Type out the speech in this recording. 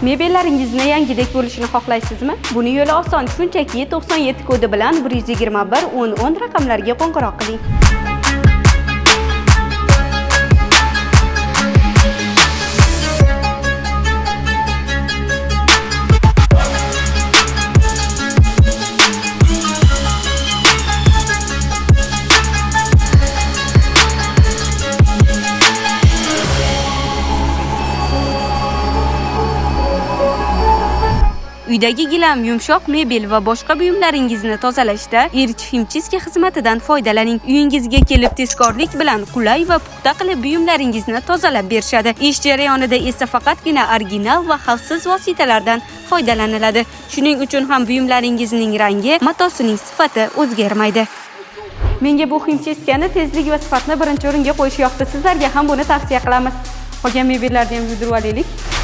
Mebellaringizni yangidek bo'lishini xohlaysizmi? Buni yo'li oson, shunchaki 97 kodi bilan 121 10 raqamlariga qo'ng'iroq qiling. Uydagi gilam, yumshoq mebel va boshqa buyumlaringizni tozalashda Irch Himchiski xizmatidan foydalaning. Uyingizga kelib tezkorlik bilan qulay va puxta qilib buyumlaringizni tozalab berishadi. Ish jarayonida esa faqatgina original va xavfsiz vositalardan foydalaniladi. Shuning uchun ham buyumlaringizning rangi, matosining sifati o'zgarmaydi. Menga bu Himchiskani tezlik va sifatni birinchi o'ringa qo'yish yoqdi. Sizlarga ham buni tavsiya qilamiz. Qolgan mebellarni ham yurdirib olaylik.